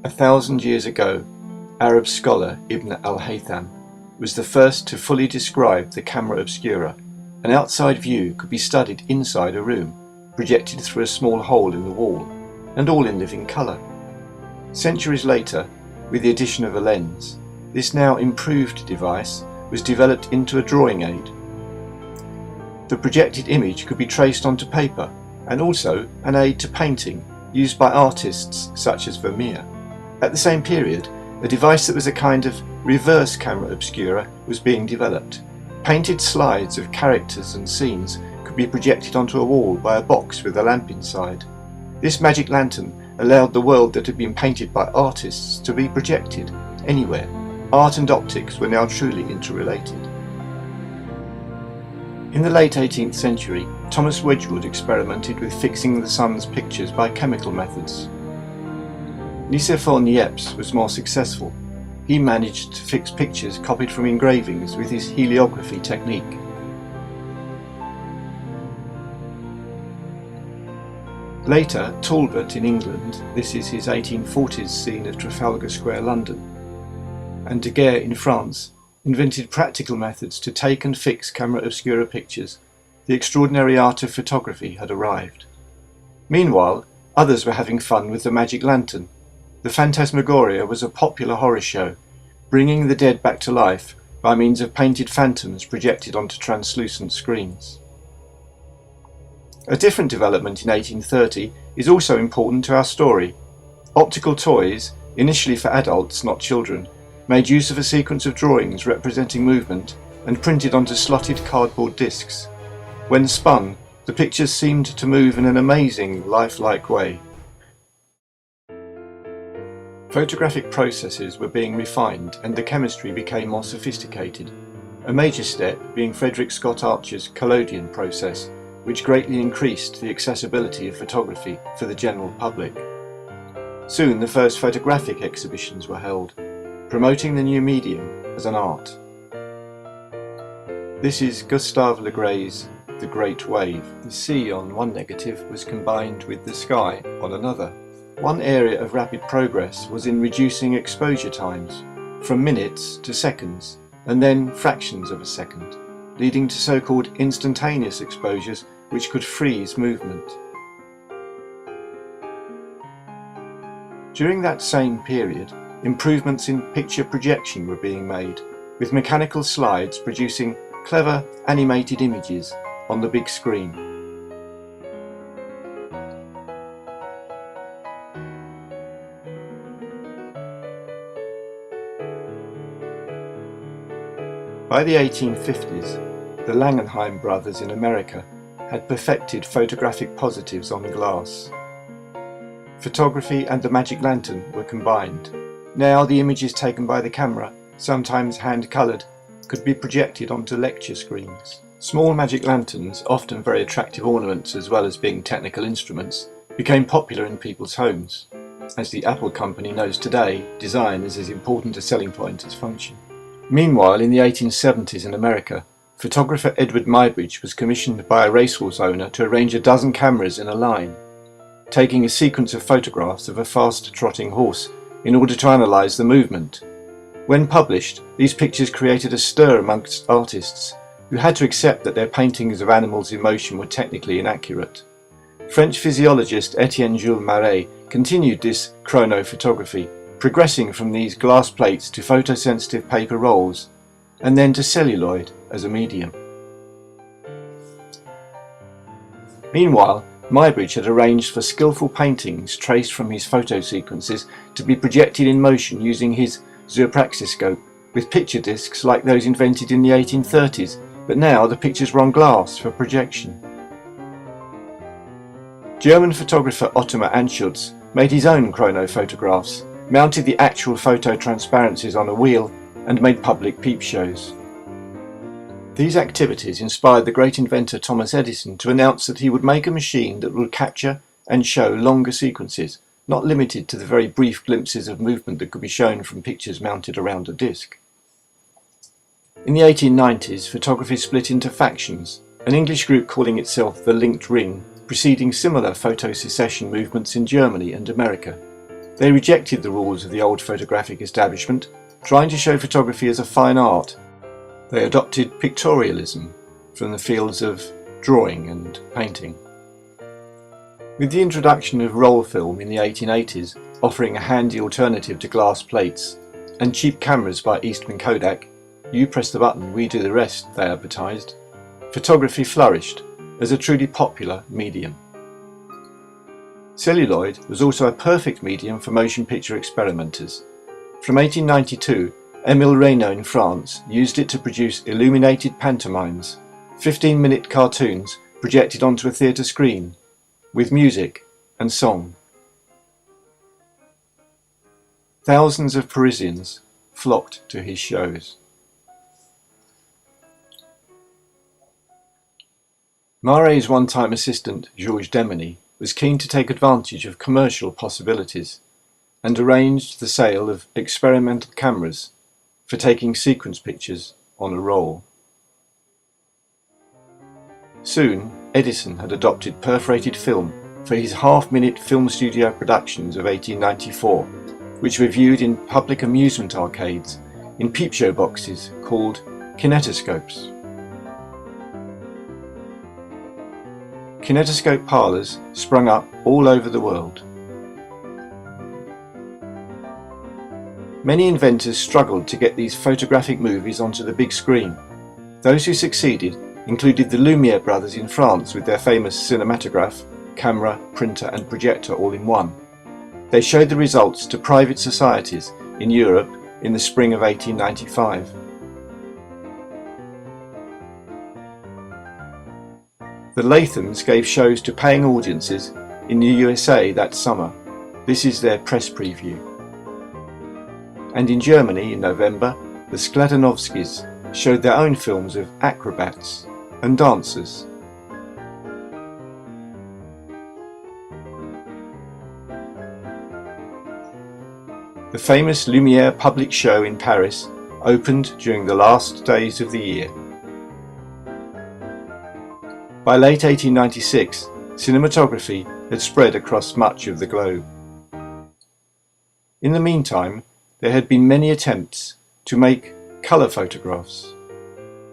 1,000 years ago, Arab scholar Ibn al-Haytham was the first to fully describe the camera obscura. An outside view could be studied inside a room, projected through a small hole in the wall, and all in living colour. Centuries later, with the addition of a lens, this now improved device was developed into a drawing aid. The projected image could be traced onto paper, and also an aid to painting used by artists such as Vermeer. At the same period, a device that was a kind of reverse camera obscura was being developed. Painted slides of characters and scenes could be projected onto a wall by a box with a lamp inside. This magic lantern allowed the world that had been painted by artists to be projected anywhere. Art and optics were now truly interrelated. In the late 18th century, Thomas Wedgwood experimented with fixing the sun's pictures by chemical methods. Nicéphore Niepce was more successful. He managed to fix pictures copied from engravings with his heliography technique. Later, Talbot in England, this is his 1840s scene of Trafalgar Square, London, and Daguerre in France, invented practical methods to take and fix camera obscura pictures. The extraordinary art of photography had arrived. Meanwhile, others were having fun with the magic lantern. The Phantasmagoria was a popular horror show, bringing the dead back to life by means of painted phantoms projected onto translucent screens. A different development in 1830 is also important to our story. Optical toys, initially for adults, not children, made use of a sequence of drawings representing movement and printed onto slotted cardboard discs. When spun, the pictures seemed to move in an amazing, lifelike way. Photographic processes were being refined and the chemistry became more sophisticated, a major step being Frederick Scott Archer's collodion process, which greatly increased the accessibility of photography for the general public. Soon the first photographic exhibitions were held, promoting the new medium as an art. This is Gustave Le Gray's The Great Wave. The sea on one negative was combined with the sky on another. One area of rapid progress was in reducing exposure times, from minutes to seconds, and then fractions of a second, leading to so-called instantaneous exposures which could freeze movement. During that same period, improvements in picture projection were being made, with mechanical slides producing clever animated images on the big screen. By the 1850s, the Langenheim brothers in America had perfected photographic positives on glass. Photography and the magic lantern were combined. Now the images taken by the camera, sometimes hand-coloured, could be projected onto lecture screens. Small magic lanterns, often very attractive ornaments as well as being technical instruments, became popular in people's homes. As the Apple company knows today, design is as important a selling point as function. Meanwhile, in the 1870s in America, photographer Edward Muybridge was commissioned by a racehorse owner to arrange a dozen cameras in a line, taking a sequence of photographs of a fast-trotting horse in order to analyse the movement. When published, these pictures created a stir amongst artists, who had to accept that their paintings of animals in motion were technically inaccurate. French physiologist Etienne Jules Marey continued this chronophotography, progressing from these glass plates to photosensitive paper rolls, and then to celluloid as a medium. Meanwhile, Muybridge had arranged for skillful paintings traced from his photo sequences to be projected in motion using his zoopraxiscope, with picture discs like those invented in the 1830s, but now the pictures were on glass for projection. German photographer Ottmar Anschutz made his own chronophotographs, mounted the actual photo transparencies on a wheel, and made public peep shows. These activities inspired the great inventor Thomas Edison to announce that he would make a machine that would capture and show longer sequences, not limited to the very brief glimpses of movement that could be shown from pictures mounted around a disc. In the 1890s, photography split into factions, an English group calling itself the Linked Ring, preceding similar photo-secession movements in Germany and America. They rejected the rules of the old photographic establishment, trying to show photography as a fine art. They adopted pictorialism from the fields of drawing and painting. With the introduction of roll film in the 1880s, offering a handy alternative to glass plates, and cheap cameras by Eastman Kodak, "You press the button, we do the rest," they advertised, photography flourished as a truly popular medium. Celluloid was also a perfect medium for motion picture experimenters. From 1892, Émile Reynaud in France used it to produce illuminated pantomimes, 15-minute cartoons projected onto a theatre screen, with music and song. Thousands of Parisians flocked to his shows. Maret's one-time assistant, Georges Demeny, was keen to take advantage of commercial possibilities and arranged the sale of experimental cameras for taking sequence pictures on a roll. Soon, Edison had adopted perforated film for his half-minute film studio productions of 1894, which were viewed in public amusement arcades in peep show boxes called kinetoscopes. Kinetoscope parlours sprung up all over the world. Many inventors struggled to get these photographic movies onto the big screen. Those who succeeded included the Lumiere brothers in France with their famous cinematograph, camera, printer and projector all in one. They showed the results to private societies in Europe in the spring of 1895. The Lathams gave shows to paying audiences in the USA that summer. This is their press preview. And in Germany in November, the Skladanovskys showed their own films of acrobats and dancers. The famous Lumiere public show in Paris opened during the last days of the year. By late 1896, cinematography had spread across much of the globe. In the meantime, there had been many attempts to make colour photographs.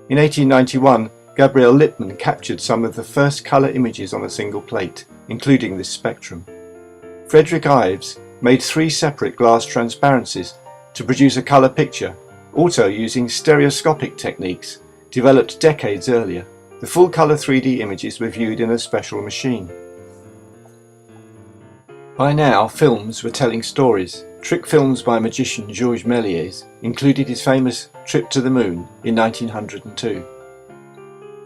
In 1891, Gabriel Lippmann captured some of the first colour images on a single plate, including this spectrum. Frederick Ives made 3 separate glass transparencies to produce a colour picture, also using stereoscopic techniques developed decades earlier. The full-colour 3D images were viewed in a special machine. By now, films were telling stories. Trick films by magician Georges Méliès included his famous Trip to the Moon in 1902.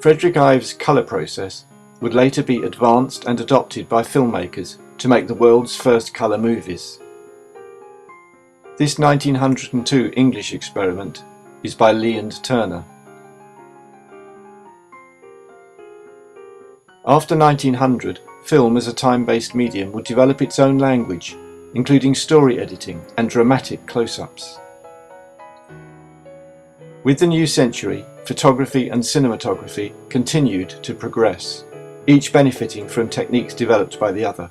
Frederick Ives' colour process would later be advanced and adopted by filmmakers to make the world's first colour movies. This 1902 English experiment is by Leland Turner. After 1900, film as a time-based medium would develop its own language, including story editing and dramatic close-ups. With the new century, photography and cinematography continued to progress, each benefiting from techniques developed by the other.